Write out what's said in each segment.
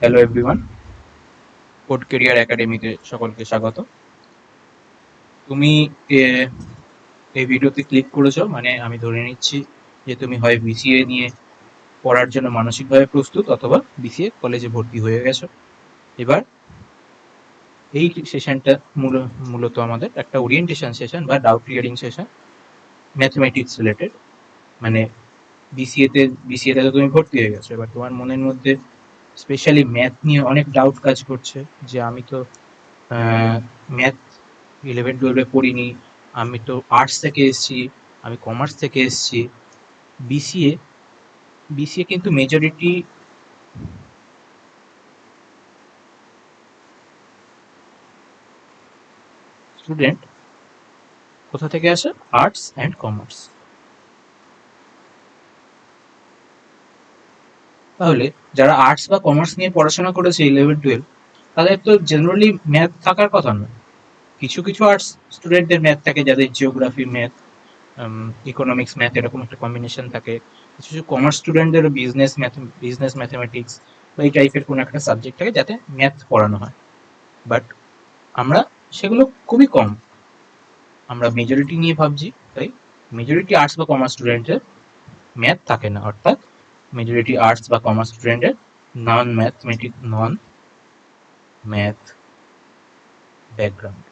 Hello everyone, code career একাডেমিতে সকলকে স্বাগত। তুমি এ- এই ভিডিওতে ক্লিক করেছো মানে আমি ধরে নিচ্ছি যে তুমি হয় বিসিএ নিয়ে পড়ার জন্য মানসিকভাবে প্রস্তুত অথবা বিসিএ কলেজে ভর্তি হয়ে গেছো। এবার এই সেশনটা মূলত আমাদের একটা ওরিয়েন্টেশন সেশন বা doubt clearing session, mathematics related. মানে বিসিএতে তো তুমি ভর্তি হয়ে গেছো, এবার তোমার মনের মধ্যে স্পেশালি ম্যাথ নিয়ে অনেক ডাউট কাজ করছে যে আমি তো ম্যাথ 11-12 পড়িনি, আমি তো আর্টস থেকে এসেছি, আমি কমার্স থেকে এসেছি। বিসিএ বিসিএ কিন্তু মেজরিটি স্টুডেন্ট কোথা থেকে আসে? Arts and commerce. তাহলে যারা আর্টস বা কমার্স নিয়ে পড়াশোনা করেছে 11-12, তাদের তো জেনারেলি ম্যাথ থাকার কথা নয়। কিছু কিছু আর্টস স্টুডেন্টদের ম্যাথ থাকে, যাদের জিওগ্রাফি ম্যাথ, ইকোনমিক্স ম্যাথ এরকম একটা কম্বিনেশন থাকে। কিছু কিছু কমার্স স্টুডেন্টদেরও বিজনেস ম্যাথমেটিক্স বা এই টাইপের কোনো একটা সাবজেক্ট থাকে যাতে ম্যাথ পড়ানো হয়। বাট আমরা সেগুলো খুবই কম, আমরা মেজরিটি নিয়ে ভাবছি। তাই মেজরিটি আর্টস বা কমার্স স্টুডেন্টের ম্যাথ থাকে না, অর্থাৎ মেজরিটি আর্টস বা কমার্স স্টুডেন্টের নন ম্যাথ ব্যাকগ্রাউন্ড।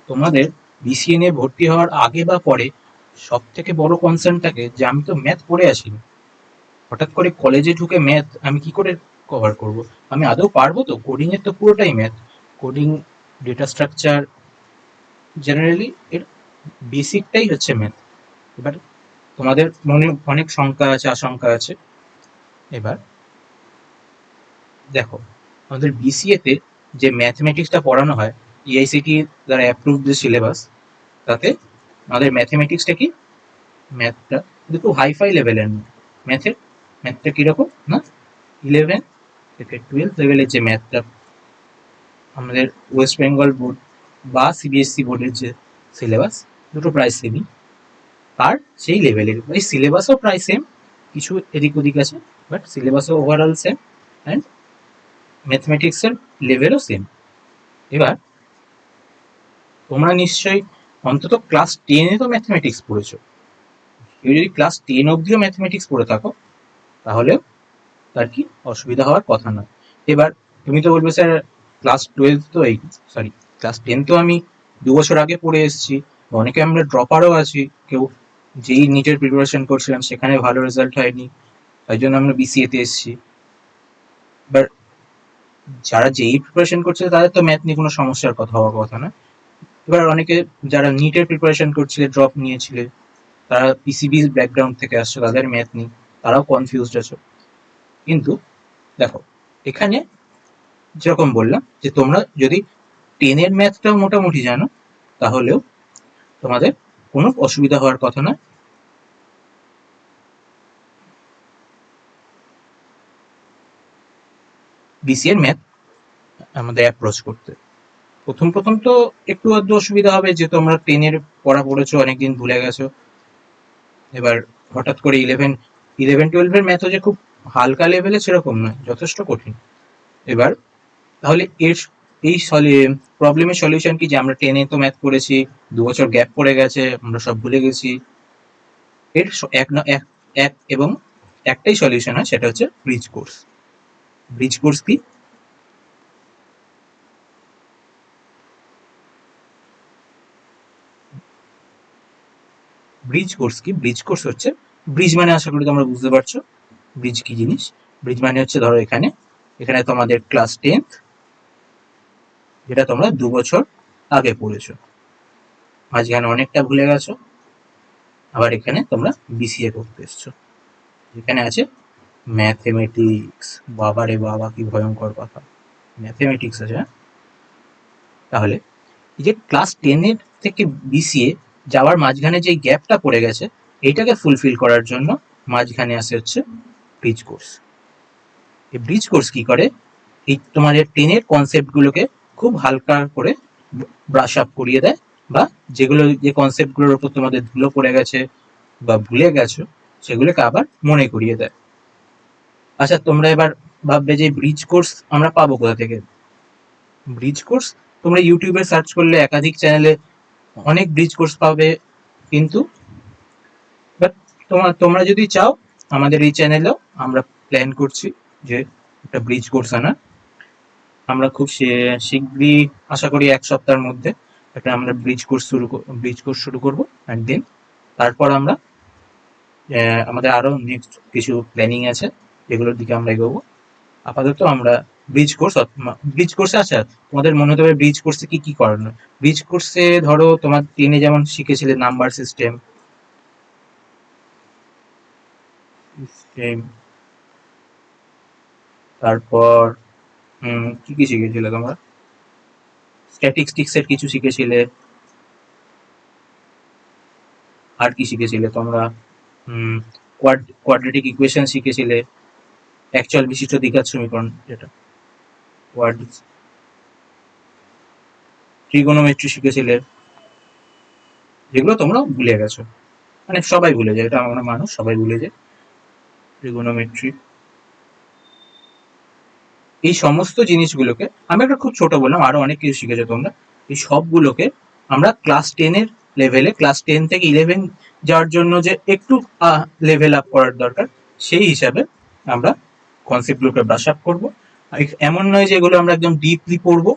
তোমাদের বিসিএ নিয়ে ভর্তি হওয়ার আগে বা পরে সব থেকে বড় কনসার্ন থাকে যে আমি তো ম্যাথ পড়ে আসিনি, হঠাৎ করে কলেজে ঢুকে ম্যাথ আমি কি করে কভার করব? আমি আদৌ পারবো তো? কোডিং এর তো পুরোটাই math, coding, data structure, generally এর বেসিকটাই হচ্ছে ম্যাথ। এবার তোমাদের মনে অনেক শঙ্কা আছে, আশঙ্কা আছে। এবার দেখো, আমাদের বিসিএ তে যে ম্যাথমেটিক্সটা পড়ানো হয়, এআইসিটি দ্বারা অ্যাপ্রুভ যে সিলেবাস, তাতে আমাদের ম্যাথমেটিক্সটা কি, ম্যাথটা কিন্তু খুব হাইফাই লেভেলের নয়। ম্যাথের ম্যাথটা কিরকম না, 11 থেকে 12 লেভেলের যে ম্যাথটা আমাদের ওয়েস্ট বেঙ্গল বোর্ড বা সিবিএসসি বোর্ডের যে সিলেবাস, দুটো প্রায় সেমই, তার সেই লেভেলের। এই সিলেবাসও প্রায় সেম, কিছু এদিক ওদিক আছে, বাট সিলেবাসও ওভারঅল সেম, অ্যান্ড ম্যাথমেটিক্সের লেভেলও সেম। এবার তোমরা নিশ্চয়ই অন্তত ক্লাস 10-এ তো ম্যাথমেটিক্স পড়েছো। কেউ যদি ক্লাস 10 অব্দিও ম্যাথমেটিক্স পড়ে থাকো, তাহলে তার কি অসুবিধা হওয়ার কথা নয়। এবার তুমি তো বলবে স্যার ক্লাস 12 তো এই সরি ক্লাস 10 তো আমি 2 বছর আগে পড়ে এসেছি, অনেকে আমরা ড্রপারও আছি, কেউ যেই নিটের প্রিপারেশন করছিলাম সেখানে ভালো রেজাল্ট হয়নি, তাই জন্য আমরা বিসিএ তে এসেছি। এবার যারা যেই প্রিপারেশন করছে তাদের তো ম্যাথ নিয়ে কোনো সমস্যার কথা হওয়ার কথা না। এবার অনেকে যারা নিটের প্রিপারেশন করছিলে, ড্রপ নিয়েছিলে, তারা পিসিবি ব্যাকগ্রাউন্ড থেকে আসছে, তাদের ম্যাথ নেই, তারাও কনফিউজড আছে। কিন্তু দেখো, এখানে যেরকম বললাম যে তোমরা যদি 10-এর ম্যাথটাও মোটামুটি জানো, তাহলেও তোমাদের কোনো অসুবিধা হওয়ার কথা না বিসিএর ম্যাথ আমাদের অ্যাপ্রোচ করতে। প্রথম প্রথম তো একটু আধটু অসুবিধা হবে, যে তোমরা 10-এর পড়া পড়েছো, অনেকদিন ভুলে গেছো। এবার হঠাৎ করে 11-12-এর ম্যাথও যে খুব হালকা লেভেলে সেরকম নয়, যথেষ্ট কঠিন। এবার তাহলে এই প্রবলেমের সলিউশন কি, যে আমরা 10-এ তো ম্যাথ পড়েছি, 2 বছর গ্যাপ পড়ে গেছে, আমরা সব ভুলে গেছি? এর এক না এক এক এবং একটাই সলিউশন হয়, সেটা হচ্ছে ব্রিজ কোর্স। ব্রিজ কোর্স কি? ব্রিজ কোর্স হচ্ছে, ব্রিজ মানে আশা করি তোমরা বুঝতে পারছো ব্রিজ কি জিনিস। ব্রিজ মানে হচ্ছে, ধরো এখানে এখানে তোমাদের ক্লাস 10, যেটা তোমরা 2 বছর আগে পড়েছো, মাঝখানে অনেকটা ভুলে গেছো, আবার এখানে তোমরা বিসিএ করতে এসছো, এখানে আছে ম্যাথমেটিক্স। বাবারে বাবা, কি ভয়ঙ্কর কথা, ম্যাথমেটিক্স আছে, হ্যাঁ? তাহলে এই যে ক্লাস 10-এর থেকে বিসিএ যাওয়ার মাঝখানে যে গ্যাপটা পড়ে গেছে, এইটাকে ফুলফিল করার জন্য মাঝখানে আসে হচ্ছে ব্রিজ কোর্স। এই ব্রিজ কোর্স কি করে, এই তোমাদের 10-এর কনসেপ্টগুলোকে খুব হালকা করে ব্রাশ আপ করিয়ে দেয়, বা যে কনসেপ্টগুলোর উপর তোমাদের ধুলো পড়ে গেছে বা ভুলে গেছো, সেগুলোকে আবার মনে করিয়ে দেয়। আচ্ছা, তোমরা এবার ভাববে যে ব্রিজ কোর্স আমরা পাবো কোথা থেকে? ব্রিজ কোর্স তোমরা ইউটিউবে সার্চ করলে একাধিক চ্যানেলে অনেক ব্রিজ কোর্স পাবে, কিন্তু বাট তোমরা যদি চাও, আমাদের এই চ্যানেলেও আমরা প্ল্যান করছি যে একটা ব্রিজ কোর্স আনার। আমরা খুব শীঘ্রই, আশা করি 1 সপ্তাহের মধ্যে একটা আমরা ব্রিজ কোর্স শুরু করব। অ্যান্ড দেন তারপর আমরা আমাদের আরো নেক্সট কিছু প্ল্যানিং আছে, যেগুলোর দিকে আমরা এগোবো। আপাতত আমরা ব্রিজ কোর্সে আচ্ছা, তোমাদের মনে হতে পারে ব্রিজ কোর্সে কি কি করানো? ব্রিজ কোর্সে ধরো তোমার 10-এ যেমন শিখেছিলে নাম্বার সিস্টেম, তারপর কি কি শিখেছিলে তোমরা? স্ট্যাটিস্টিক্স এর কিছু শিখেছিলে। আর কি শিখেছিলে তোমরা? কোয়াড্রেটিক ইকুয়েশন শিখেছিলে, অ্যাকচুয়াল বিশিষ্ট দ্বিঘাত সমীকরণ, যেটা কোয়াড ট্রিগোনোমেট্রি শিখেছিলে, যেগুলো তোমরা ভুলে গেছো। মানে সবাই ভুলে যায়, এটা আমরা মানুষ, সবাই ভুলে যায়। ট্রিগোনোমেট্রি, এই সমস্ত জিনিসগুলোকে আমি একটা খুব ছোট বললাম, আরো অনেক কিছু শিখেছো তোমরা। এই সবগুলোকে আমরা ক্লাস 10-এর লেভেলে, ক্লাস 10 থেকে 11 যাওয়ার জন্য যে একটু লেভেল আপ করার দরকার, সেই হিসাবে আমরা কনসেপ্টগুলোকে ব্রাশ আপ করবো। এমন নয় যে এগুলো আমরা একদম ডিপলি পড়বো,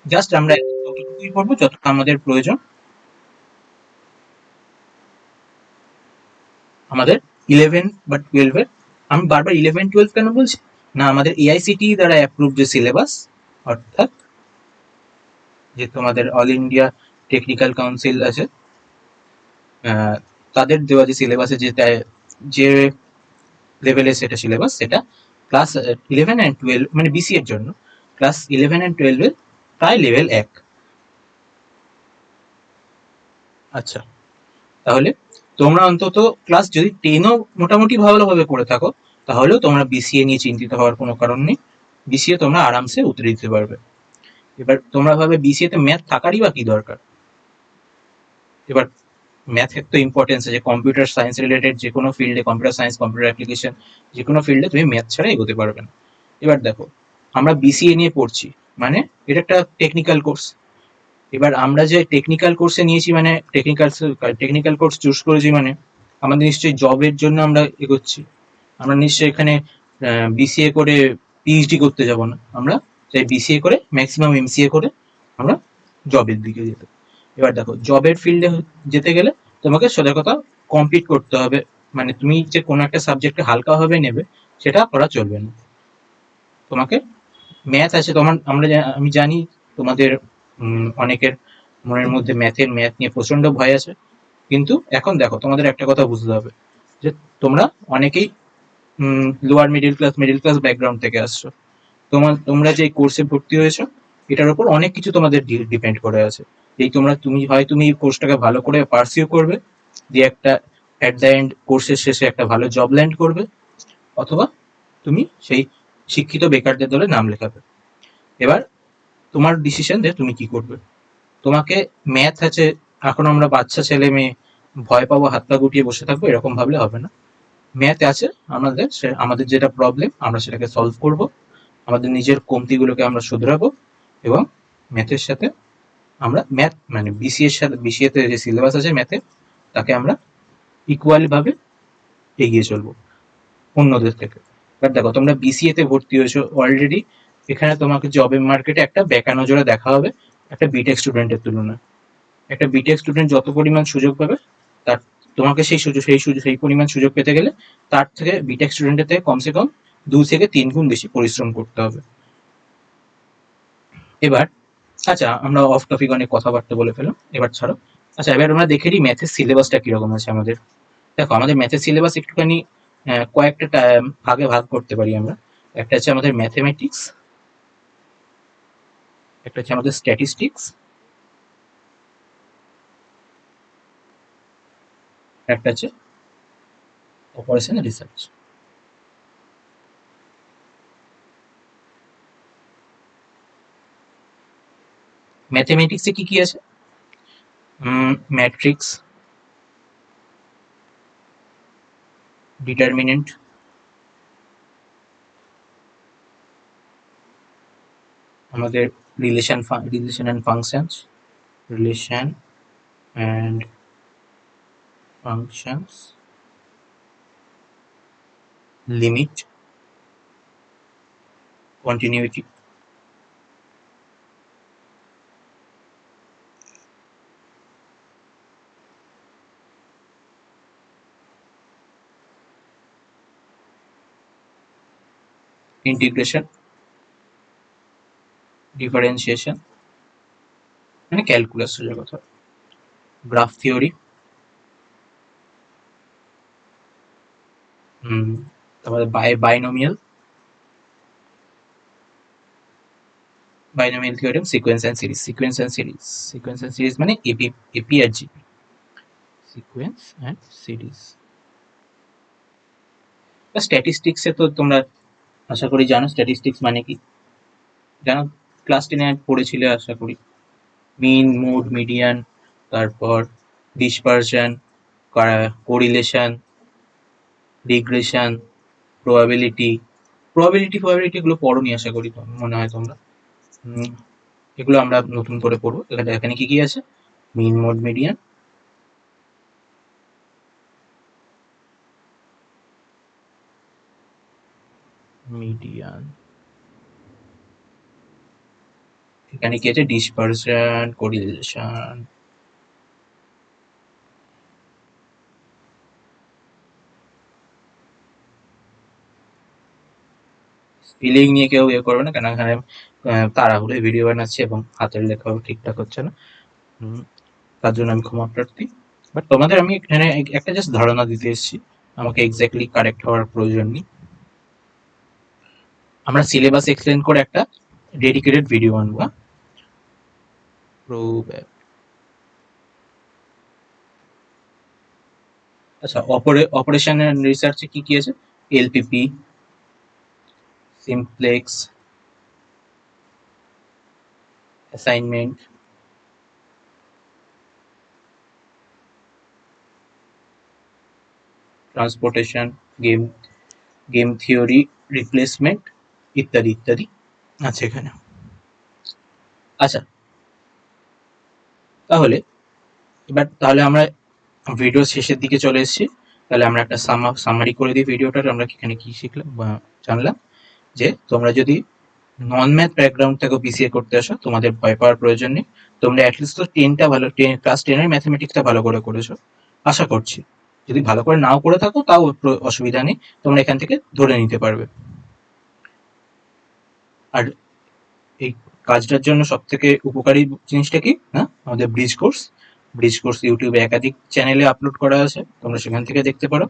জাস্ট আমরা ততটুকুই পড়বো যতটা আমাদের প্রয়োজন। আমাদের 11 বা 12-এর, আমি বারবার 11-12 কেন বলছি না, আমাদের এআইসিটি দ্বারা অ্যাপ্রুভ যে সিলেবাস, অর্থাৎ যে তোমাদের অল ইন্ডিয়া টেকনিক্যাল কাউন্সিল আছে, তাদের দেওয়া যে সিলেবাসে যে লেভেলে সেটা সিলেবাস, সেটা ক্লাস 11 and 12 মানে বিসি এর জন্য ক্লাস 11 and 12 এর প্রায় লেভেল 1। আচ্ছা, তাহলে তোমরা অন্তত ক্লাস যদি 10ও মোটামুটি ভালোভাবে করে থাকো, তাহলেও তোমরা বিসিএ নিয়ে চিন্তিত হওয়ার কোনো কারণ নেই। বিসিএ তোমরা আরামসে উতরে দিতে পারবে। এবার তোমরা ভাবে বিসিএ তে ম্যাথ থাকারই বা কি দরকার? এবার ম্যাথের তো ইম্পর্টেন্স আছে, কম্পিউটার সায়েন্স রিলেটেড যে কোনো ফিল্ডে, কম্পিউটার সায়েন্স, কম্পিউটার অ্যাপ্লিকেশন, যে কোনো ফিল্ডে তুমি ম্যাথ ছাড়া এগোতে পারবে না। এবার দেখো, আমরা বিসিএ নিয়ে পড়ছি, মানে এটা একটা টেকনিক্যাল কোর্স। এবার আমরা যে টেকনিক্যাল কোর্সে নিয়েছি, মানে টেকনিক্যাল কোর্স চুজ করেছি, মানে আমাদের নিশ্চয়ই জবের জন্য আমরা এগোচ্ছি। আমরা নিশ্চয়ই এখানে বিসিএ করে পিএইচডি করতে যাব না, আমরা চাই বিসিএ করে ম্যাক্সিমাম এমসিএ করে আমরা জবের দিকে যেতে। এবার দেখো, জবের ফিল্ডে যেতে গেলে তোমাকে সোজা কথা কম্পিট করতে হবে। মানে তুমি যে কোনো একটা সাবজেক্টকে হালকাভাবে নেবে, সেটা করা চলবে না। তোমাকে ম্যাথ আছে তোমার, আমি জানি তোমাদের অনেকের মনের মধ্যে ম্যাথ নিয়ে প্রচন্ড ভয় আছে, কিন্তু এখন দেখো, তোমাদের একটা কথা বুঝতে হবে যে তোমরা অনেকেই লোয়ার মিডিল ক্লাস ব্যাকগ্রাউন্ড থেকে আসছো। তোমরা যে কোর্সে ভর্তি হয়েছো, এটার উপর অনেক কিছু তোমাদের ডিপেন্ড করে আছে। তুমি এই কোর্সটাকে ভালো করে পার্সিউ করবে, দিয়ে একটা অ্যাট দ্য এন্ড কোর্সের শেষে একটা ভালো জব ল্যান্ড করবে, অথবা তুমি সেই শিক্ষিত বেকারদের দলে নাম লেখাবে। এবার তোমার ডিসিশন যে তুমি কি করবে। তোমাকে ম্যাথ আছে, এখন আমরা বাচ্চা ছেলে মেয়ে, ভয় পাবো, হাত পা গুটিয়ে বসে থাকবো, এরকম ভাবলে হবে না। ম্যাথ আছে, আমাদের যেটা প্রবলেম আমরা সেটাকে সলভ করব, আমাদের নিজের কমতিগুলোকে আমরা শুধরাবো, এবং ম্যাথের সাথে আমরা মানে বিসিএ তে যে সিলেবাস আছে ম্যাথে, তাকে আমরা ইকুয়াল ভাবে এগিয়ে চলবো অন্যদের থেকে। এবার দেখো, তোমরা বিসিএ তে ভর্তি হয়েছো অলরেডি, এখানে তোমাকে জবের মার্কেটে একটা বেকা নজরে দেখা হবে একটা বিটেক স্টুডেন্টের তুলনায়। একটা বিটেক স্টুডেন্ট যত পরিমাণ সুযোগ পাবে, তার তোমাকে সেই পরিমাণ সুযোগ পেতে গেলে তার থেকে বিটেক স্টুডেন্টের থেকে কমসে কম 2 থেকে 3 গুণ বেশি পরিশ্রম করতে হবে। এবার আচ্ছা, আমরা অফ টপিক অনেক কথাবার্তা বলে ফেলাম, এবার ছাড়ো। আচ্ছা, এবার আমরা দেখে নিই ম্যাথের সিলেবাসটা কিরকম আছে আমাদের। দেখো, আমাদের ম্যাথের সিলেবাস একটুখানি কয়েকটা ভাগে ভাগ করতে পারি আমরা। একটা হচ্ছে আমাদের ম্যাথমেটিক্স, একটা হচ্ছে আমাদের স্ট্যাটিস্টিক্স, একটা হচ্ছে অপারেশন রিসার্চ। ম্যাথমেটিক্সে কি কি আছে? ম্যাট্রিক্স, ডিটারমিনেন্ট, আমাদের relation and functions, relation and functions, limit, continuity, integration, differentiation, মানে ক্যালকুলাস সোজা কথা, গ্রাফ থিওরি, তারপরে binomial theorem, sequence and series মানে এপি আর জিপি, সিকোয়েন্স অ্যান্ড সিরিজ। স্ট্যাটিস্টিক্সে তো তোমরা আশা করি জানো স্ট্যাটিস্টিক্স মানে কি, জানো, ক্লাস 10 পড়েছিলে আশা করি। মিন, মোড, মিডিয়ান, তারপর ডিসপারশন, কোরিলেশন, রিগ্রেশন, প্রবাবিলিটি গুলো পড়োনি আশা করি, মনে হয় তোমরা। এগুলো আমরা নতুন করে পড়বো। এখানে কি কি আছে? মিন, মোড, মিডিয়ান, এখানে কি আছে? ডিসপারশন, কোরিলেশন, স্পেলিং নিয়ে কেউ করবে না, কেন এখানে তাড়াহুড়ো ভিডিও বানাচ্ছে এবং হাতের লেখাও ঠিকঠাক হচ্ছে না, তার জন্য আমি ক্ষমা প্রার্থী। বাট তোমাদের আমি এখানে একটা জাস্ট ধারণা দিতে এসেছি, আমাকে এক্স্যাক্টলি কারেক্ট হওয়ার প্রয়োজন নেই। আমরা সিলেবাস এক্সপ্লেন করে একটা ডেডিকেটেড ভিডিও বানাবো। আচ্ছা, অপারেশন এন্ড রিসার্চে কি কি আছে? LPP, simplex, assignment, transportation, game theory, replacement, ইত্যাদি ইত্যাদি আছে এখানে। আচ্ছা, তাহলে আমরা ভিডিও শেষের দিকে চলে এসেছি। তাহলে আমরা একটা সামারি করে দিই ভিডিওটার। আমরা এখানে কি শিখলাম বা জানলাম যে তোমরা যদি নন ম্যাথ ব্যাকগ্রাউন্ড থেকে বিসিএ করতে আসো, তোমাদের ভয় পাওয়ার প্রয়োজন নেই। তোমরা অ্যাটলিস্ট তো ক্লাস 10 এর ম্যাথমেটিক্সটা ভালো করে করেছো আশা করছি। যদি ভালো করে নাও করে থাকো তাও অসুবিধা নেই, তোমরা এখান থেকে ধরে নিতে পারবে। আর এই কাজটার জন্য সব থেকে উপকারী জিনিসটা কি না, আমাদের ব্রিজ কোর্স ইউটিউবে একাধিক চ্যানেলে আপলোড করা আছে, তোমরা সেখান থেকে দেখতে পারো।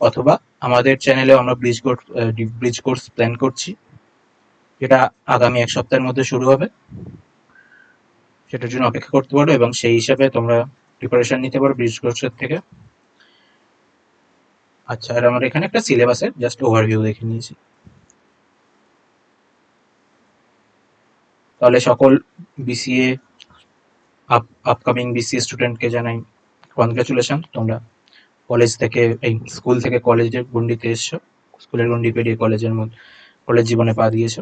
অথবা আমাদের চ্যানেলেও আমরা ব্রিজ কোর্স প্ল্যান করছি, যেটা আগামী 1 সপ্তাহের মধ্যে শুরু হবে। সেটার জন্য অপেক্ষা করতে পারো এবং সেই হিসাবে তোমরা প্রিপারেশন নিতে পারো ব্রিজ কোর্সের থেকে। আচ্ছা, আর আমরা এখানে একটা সিলেবাসের জাস্ট ওভারভিউ দেখে নিয়েছি। তাহলে সকল বিসিএ আপকামিং বিসিএ স্টুডেন্টকে জানাই কনগ্রাচুলেশন। তোমরা স্কুল থেকে কলেজের গণ্ডিতে এসছো, স্কুলের গণ্ডি পেরিয়ে কলেজ জীবনে পা দিয়েছো।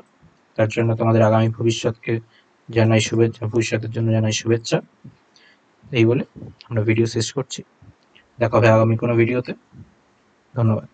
তার জন্য তোমাদের আগামী ভবিষ্যতের জন্য জানাই শুভেচ্ছা। এই বলে আমরা ভিডিও শেষ করছি। দেখা হবে আগামী কোনো ভিডিওতে। ধন্যবাদ।